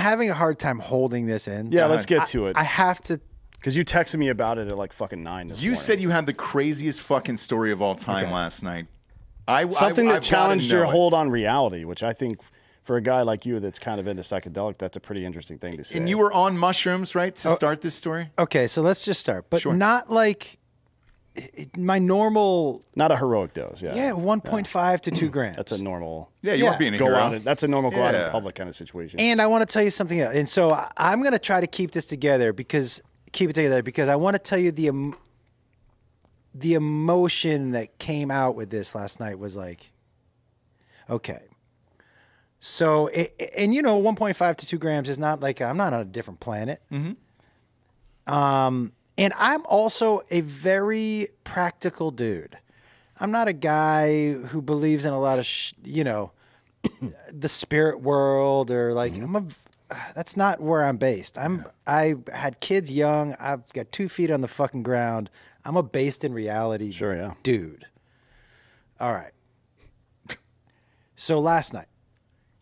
having a hard time holding this in. Yeah, let's get to it. I have to. Because you texted me about it at like fucking 9 this morning. You said you had the craziest fucking story of all time last night. Something that I've challenged gotta your know hold it. on reality, which I think for a guy like you that's kind of into psychedelic, that's a pretty interesting thing to say. And you were on mushrooms, right, to start this story? Okay, so let's just start. But Sure. not like my normal. Not a heroic dose, yeah. Yeah, 1.5 to 2 grams. That's a normal Yeah, you weren't being a go hero. out. That's a normal go out in Yeah. public kind of situation. And I want to tell you something else. And so I'm going to try to keep this together because I want to tell you the emotion that came out with this last night was like, okay. So, and 1.5 to 2 grams is not like, I'm not on a different planet. Mm-hmm. And I'm also a very practical dude. I'm not a guy who believes in a lot of, the spirit world or like, that's not where I'm based. I had kids young. I've got 2 feet on the fucking ground. I'm a based in reality dude. All right. So last night,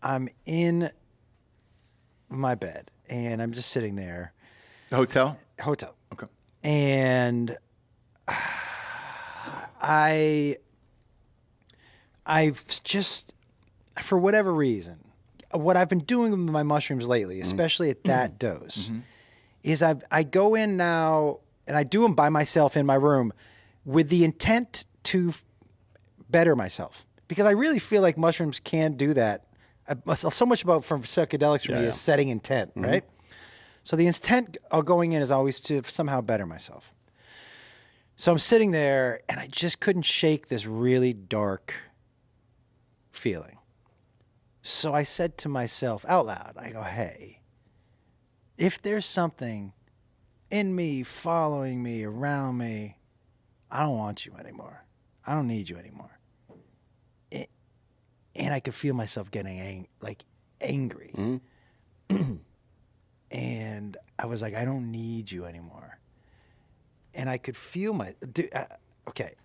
I'm in my bed and I'm just sitting there. Hotel. Okay. And I've just, for whatever reason, what I've been doing with my mushrooms lately, especially at that dose, is I go in now and I do them by myself in my room with the intent to better myself. Because I really feel like mushrooms can do that. So much about from psychedelics for me is setting intent, right? So the intent of going in is always to somehow better myself. So I'm sitting there and I just couldn't shake this really dark feeling. So I said to myself out loud, I go, hey, if there's something in me, following me, around me, I don't want you anymore. I don't need you anymore. And I could feel myself getting angry. Mm-hmm. And I was like, I don't need you anymore. And I could feel okay.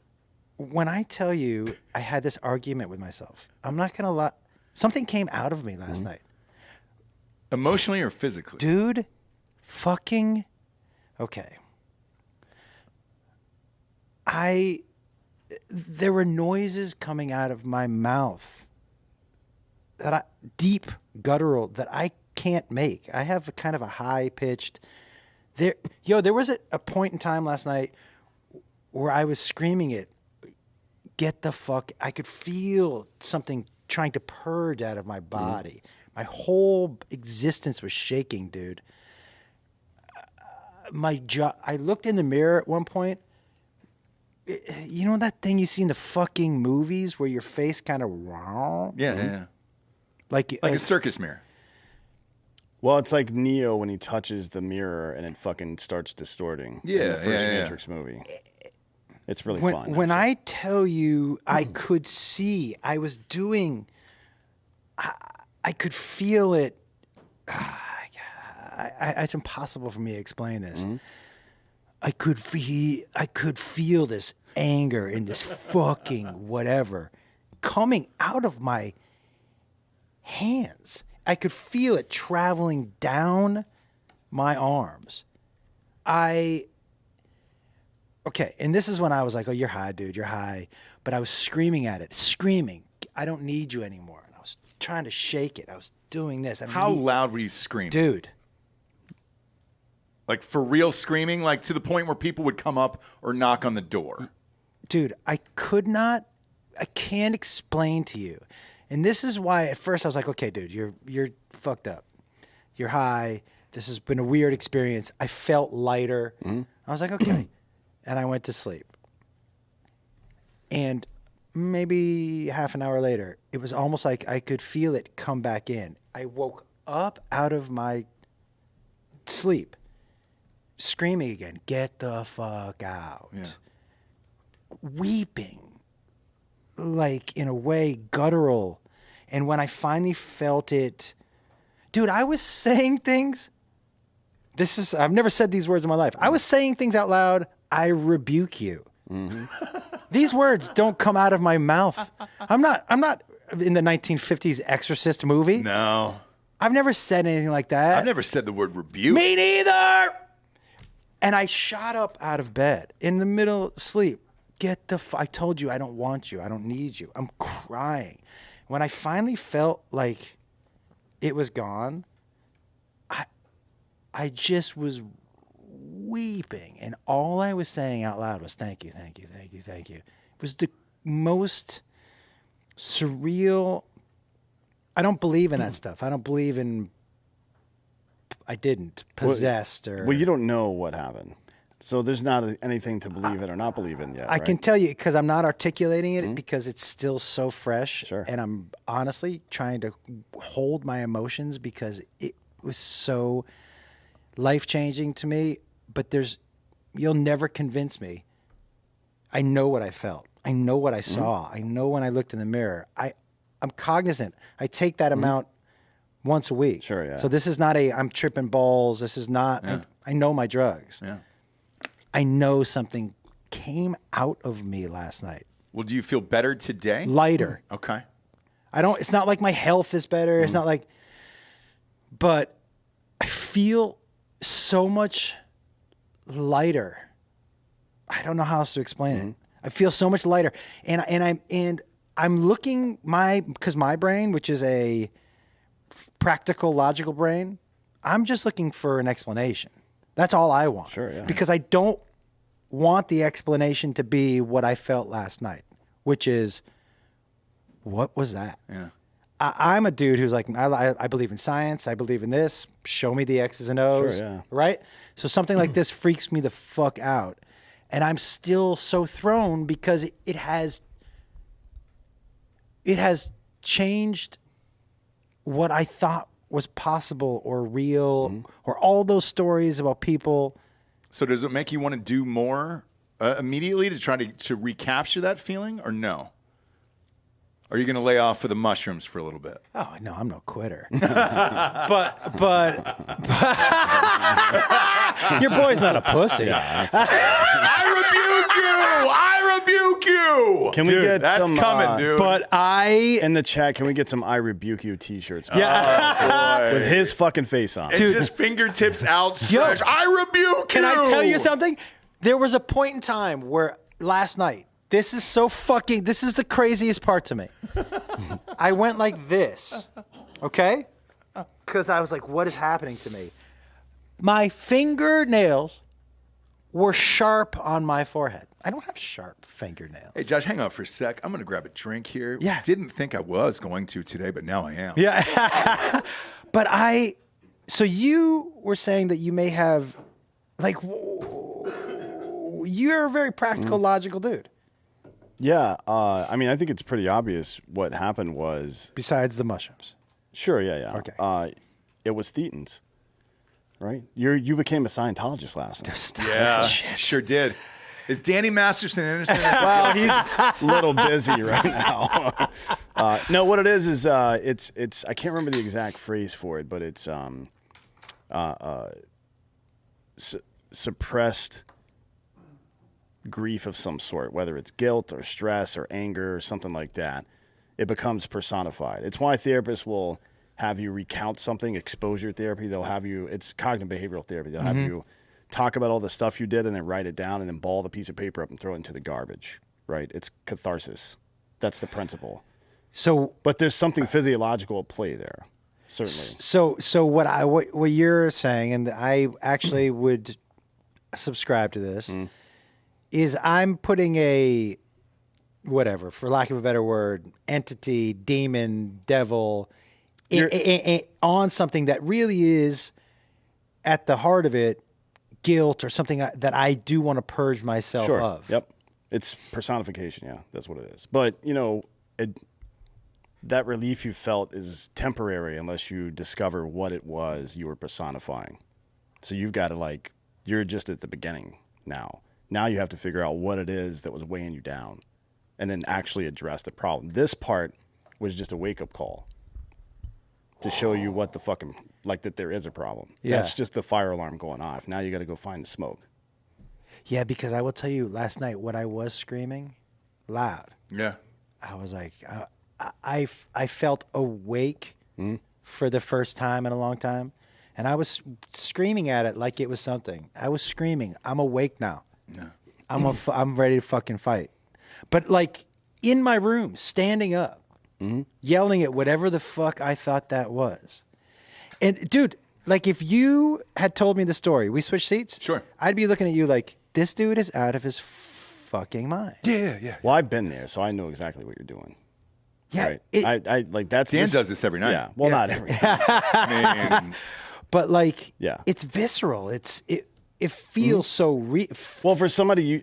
When I tell you I had this argument with myself, I'm not going to lie. Something came out of me last night. Emotionally or physically? Dude, fucking, okay. There were noises coming out of my mouth deep guttural that I can't make. I have kind of a high pitched. There was a point in time last night where I was screaming it. Get the fuck! I could feel something trying to purge out of my body. My whole existence was shaking, dude. My jaw. I looked in the mirror at one point. You know that thing you see in the fucking movies where your face kind of Yeah. like a circus mirror. Well, it's like Neo when he touches the mirror and it fucking starts distorting. Yeah, in the first Matrix movie. It's really fun. When I tell you I could see, I was doing, I could feel it. It's impossible for me to explain this. Mm-hmm. I could feel this anger and this fucking whatever coming out of my hands. I could feel it traveling down my arms. Okay, and this is when I was like, oh, you're high, dude, you're high. But I was screaming at it, screaming, I don't need you anymore. And I was trying to shake it. I was doing this. How loud were you screaming? Dude. Like for real screaming, like to the point where people would come up or knock on the door? Dude, I can't explain to you. And this is why at first I was like, okay, dude, you're fucked up. You're high. This has been a weird experience. I felt lighter. Mm-hmm. I was like, okay. And I went to sleep. And maybe half an hour later, it was almost like I could feel it come back in. I woke up out of my sleep, screaming again, get the fuck out. Yeah. Weeping. Like, in a way, guttural. And when I finally felt it, dude, I was saying things. I've never said these words in my life. I was saying things out loud. I rebuke you. Mm-hmm. These words don't come out of my mouth. I'm not in the 1950s Exorcist movie. No. I've never said anything like that. I've never said the word rebuke. Me neither. And I shot up out of bed in the middle of sleep. I told you I don't want you. I don't need you. I'm crying. When I finally felt like it was gone, I just was weeping. And all I was saying out loud was, thank you, thank you, thank you, thank you. It was the most surreal. I don't believe in that stuff. I don't believe in, possessed or. Well, you don't know what happened. So there's not anything to believe in or not believe in yet. I can tell you because I'm not articulating it because it's still so fresh. Sure. And I'm honestly trying to hold my emotions because it was so life-changing to me. But you'll never convince me. I know what I felt. I know what I saw. I know when I looked in the mirror. I'm cognizant. I take that amount once a week. Sure, yeah. So this is not I'm tripping balls. This is not, I know my drugs. Yeah. I know something came out of me last night. Well, do you feel better today? Lighter. Okay. It's not like my health is better. It's not like, but I feel so much lighter. I don't know how else to explain it. I feel so much lighter. And I'm looking because my brain, which is a practical, logical brain, I'm just looking for an explanation. That's all I want. Sure, yeah. Because I don't want the explanation to be what I felt last night, which is, what was that? Yeah. I'm a dude who's like, I believe in science. I believe in this. Show me the X's and O's. Sure, yeah. Right? So something like this freaks me the fuck out. And I'm still so thrown because it has changed what I thought was possible or real or all those stories about people. So does it make you want to do more immediately to try to recapture that feeling or no? Are you going to lay off for the mushrooms for a little bit? Oh, no, I'm no quitter. but your boy's not a pussy. I rebuke you! I rebuke you! Can we get that's some coming, dude. But in the chat? Can we get some "I rebuke you" T-shirts? yeah. with his fucking face on. And just fingertips outstretched. I rebuke Can you! I tell you something? There was a point in time where last night, this is the craziest part to me. I went like this, okay? Because I was like, what is happening to me? My fingernails were sharp on my forehead. I don't have sharp fingernails. Hey, Josh, hang on for a sec. I'm going to grab a drink here. Yeah. Didn't think I was going to today, but now I am. Yeah. But so you were saying that you may have, like, you're a very practical, logical dude. Yeah, I mean, I think it's pretty obvious what happened was. Besides the mushrooms. Sure, yeah. Okay. It was thetans, right? You became a Scientologist last night. Stop Yeah, that shit. sure did. Is Danny Masterson interested in Well, he's a little busy right now. No, what it is it's I can't remember the exact phrase for it, but it's suppressed grief of some sort, whether it's guilt or stress or anger or something like that. It becomes personified. It's why therapists will have you recount something, exposure therapy. They'll have you, it's cognitive behavioral therapy. They'll have you talk about all the stuff you did and then write it down and then ball the piece of paper up and throw it into the garbage, right? It's catharsis. That's the principle. So, But there's something physiological at play there, certainly. so what you're saying, and I actually would subscribe to this, is I'm putting a, whatever, for lack of a better word, entity, demon, devil, on something that really is, at the heart of it, guilt or something that I do want to purge myself of. Yep. It's personification. Yeah, that's what it is. But, that relief you felt is temporary unless you discover what it was you were personifying. So you've got to, you're just at the beginning now. Now you have to figure out what it is that was weighing you down and then actually address the problem. This part was just a wake-up call to show you what the fucking, that there is a problem. Yeah. That's just the fire alarm going off. Now you got to go find the smoke. Yeah, because I will tell you, last night, what I was screaming loud. Yeah. I was like, I felt awake for the first time in a long time. And I was screaming at it like it was something. I was screaming, I'm awake now. No. I'm ready to fucking fight. But like in my room, standing up, yelling at whatever the fuck I thought that was. And dude, like if you had told me the story, we switched seats. Sure. I'd be looking at you like, this dude is out of his fucking mind. Yeah. Well, I've been there, so I know exactly what you're doing. Yeah. Right? I like that's Dan does this every night. Yeah. Well, not every night. I mean, But like, Yeah. it's visceral. It feels so real. Well, for somebody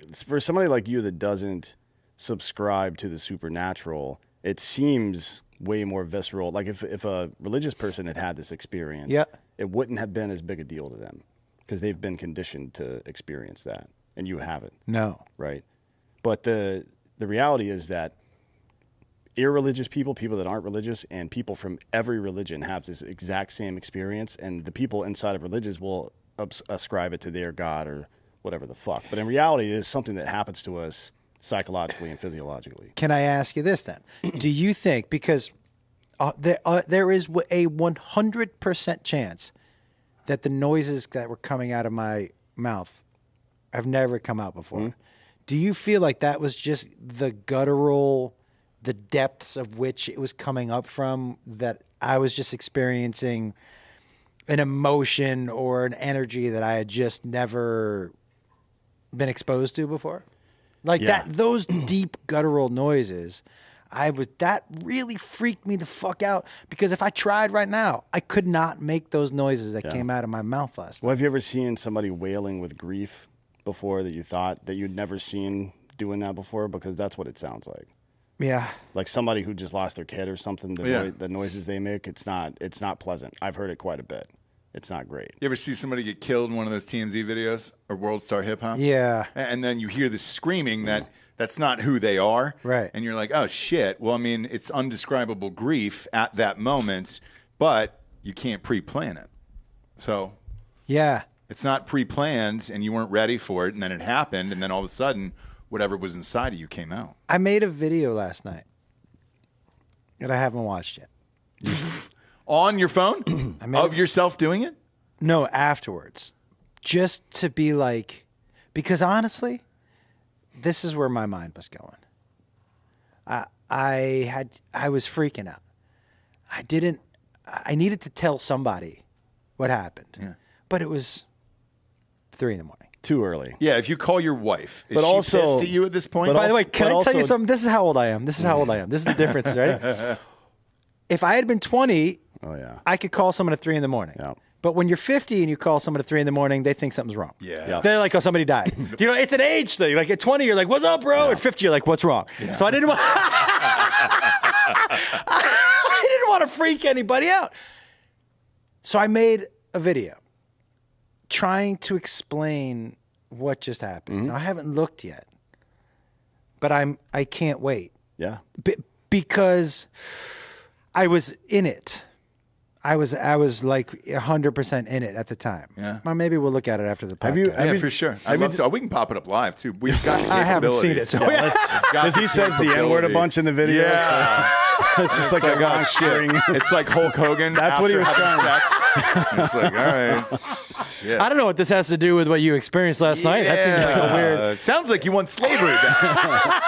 like you that doesn't subscribe to the supernatural, it seems way more visceral. Like if a religious person had this experience, Yeah. it wouldn't have been as big a deal to them because they've been conditioned to experience that, and you haven't, No. right? But the reality is that irreligious people that aren't religious, and people from every religion have this exact same experience, and the people inside of religions will ascribe it to their god or whatever the fuck. But in reality, it is something that happens to us psychologically and physiologically. Can I ask you this then? Do you think, because there is a 100% chance that the noises that were coming out of my mouth have never come out before. Do you feel like that was just the guttural, the depths of which it was coming up from, that I was just experiencing an emotion or an energy that I had just never been exposed to before? Like those deep guttural noises, that really freaked me the fuck out, because if I tried right now, I could not make those noises that came out of my mouth last night. Well, have you ever seen somebody wailing with grief before that you thought that you'd never seen doing that before? Because that's what it sounds like. Yeah. Like somebody who just lost their kid or something, the noises they make, it's not pleasant. I've heard it quite a bit. It's not great. you ever see somebody get killed in one of those TMZ videos or World Star Hip Hop? Yeah. And then you hear this screaming that's not who they are. Right. And you're like, oh, shit. Well, I mean, it's undescribable grief at that moment, but you can't pre-plan it. So Yeah. it's not pre-planned, and you weren't ready for it, and then it happened, and then all of a sudden, whatever was inside of you came out. I made a video last night that I haven't watched yet. On your phone? Of yourself doing it? No, afterwards. Just to be like, because honestly, this is where my mind was going. I was freaking out. I needed to tell somebody what happened. Yeah. But it was 3 a.m. Too early. Yeah, if you call your wife, is But she also- pissed at you at this point? but By the way, also- can I but tell you also- something? This is how old I am. This is how old I am. This is the difference, right? If I had been 20, Oh yeah. I could call someone at 3 a.m. Yeah. But when you're 50 and you call someone at 3 a.m, they think something's wrong. Yeah. They're like, oh, somebody died. You know, it's an age thing. Like at 20, you're like, what's up, bro? At 50, you're like, what's wrong? So I didn't want I didn't want to freak anybody out. So I made a video trying to explain what just happened. Now, I haven't looked yet, but I can't wait. Yeah. Because I was in it. I was like 100% in it at the time. Yeah. Well, maybe we'll look at it after the podcast. Have you- Yeah, for sure. I'd love to. We can pop it up live, too. We've got I haven't capability. seen it, so Because he says the N-word a bunch in the video. Yeah. So it's just like a long string. It's like Hulk Hogan. That's what he was after trying. having sex. It's like, all right. Shit. I don't know what this has to do with what you experienced last night. That seems like a weird. It sounds like you want slavery back.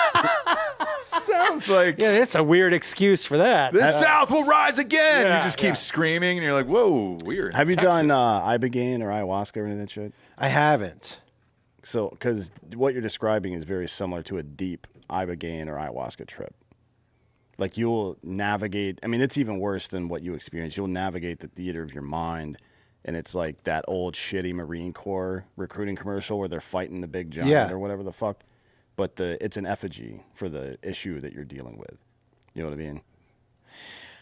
Sounds like Yeah, it's a weird excuse for that. the South will rise again. Yeah, You just keep screaming, and you're like, whoa, weird. Have you Texas. done ibogaine or ayahuasca or any of that shit? I haven't. So, because what you're describing is very similar to a deep ibogaine or ayahuasca trip. Like you'll navigate. I mean, it's even worse than what you experience. You'll navigate the theater of your mind, and it's like that old shitty Marine Corps recruiting commercial where they're fighting the big giant or whatever the fuck. But it's an effigy for the issue that you're dealing with. You know what I mean?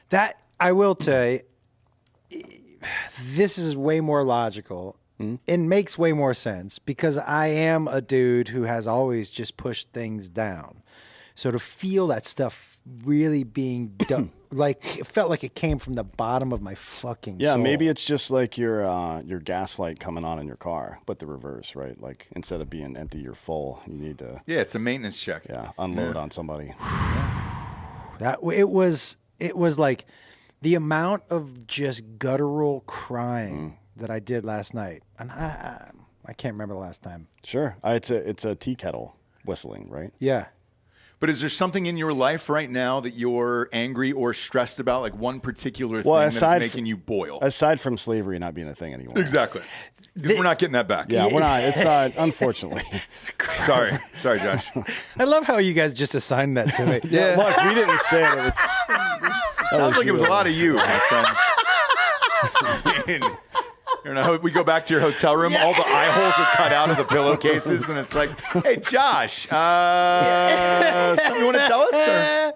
That I will say, this is way more logical. It makes way more sense because I am a dude who has always just pushed things down. So to feel that stuff really being done, like it felt like it came from the bottom of my fucking soul. Maybe it's just like your gaslight coming on in your car, but the reverse, right? Like instead of being empty, you're full. You need to Yeah, it's a maintenance check. unload on somebody. That it was like the amount of just guttural crying that I did last night, and I can't remember the last time. Sure. It's a tea kettle whistling, right? Yeah. But is there something in your life right now that you're angry or stressed about, like one particular thing that's making you boil? Aside from slavery not being a thing anymore. Exactly. Because we're not getting that back. Yeah, we're not. It's not, unfortunately. Sorry, Josh. I love how you guys just assigned that to me. Yeah, look, we didn't say it. Sounds like it was a lot of you, my friend. You know, we go back to your hotel room, all the eye holes are cut out of the pillowcases, and it's like, hey, Josh, something you want to tell us?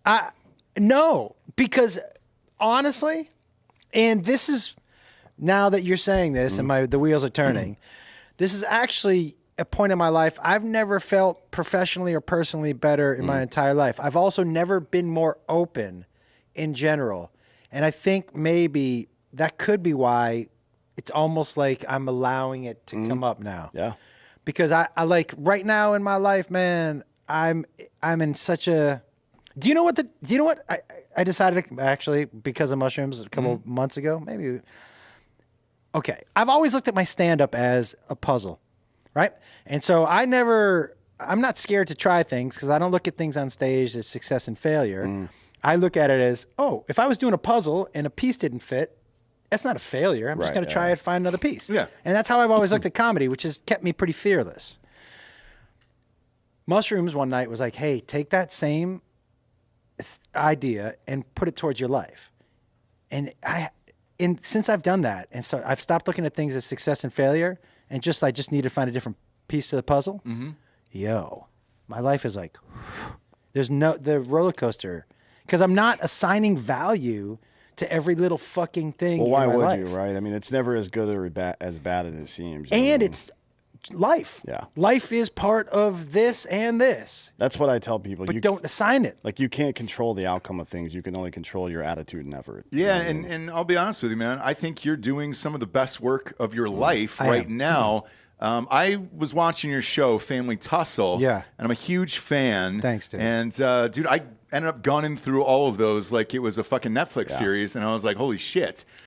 Or? No, because honestly, and this is, now that you're saying this and the wheels are turning, this is actually a point in my life. I've never felt professionally or personally better in my entire life. I've also never been more open in general. And I think maybe that could be why it's almost like I'm allowing it to come up now. Yeah. Because I like right now in my life, man, I'm in such a, do you know what I decided actually because of mushrooms a couple months ago, maybe. Okay. I've always looked at my stand-up as a puzzle, right? And so I'm not scared to try things because I don't look at things on stage as success and failure. I look at it as, if I was doing a puzzle and a piece didn't fit, that's not a failure. I'm just going to try it, find another piece. Yeah. And that's how I've always looked at comedy, which has kept me pretty fearless. Mushrooms one night was like, hey, take that same idea and put it towards your life. And since I've done that, and so I've stopped looking at things as success and failure, and I just need to find a different piece to the puzzle. Yo, my life is like, the roller coaster, because I'm not assigning value to every little fucking thing. Well, why in my would life. you, right? I mean, it's never as good or as bad as it seems. And it's life. Yeah. Life is part of this and this. That's what I tell people. But don't assign it. Like, you can't control the outcome of things. You can only control your attitude and effort. Yeah, and I'll be honest with you, man. I think you're doing some of the best work of your life right now. I was watching your show, Family Tussle. Yeah. And I'm a huge fan. Thanks, dude. And, dude, I ended up gunning through all of those like it was a fucking Netflix series. And I was like, holy shit.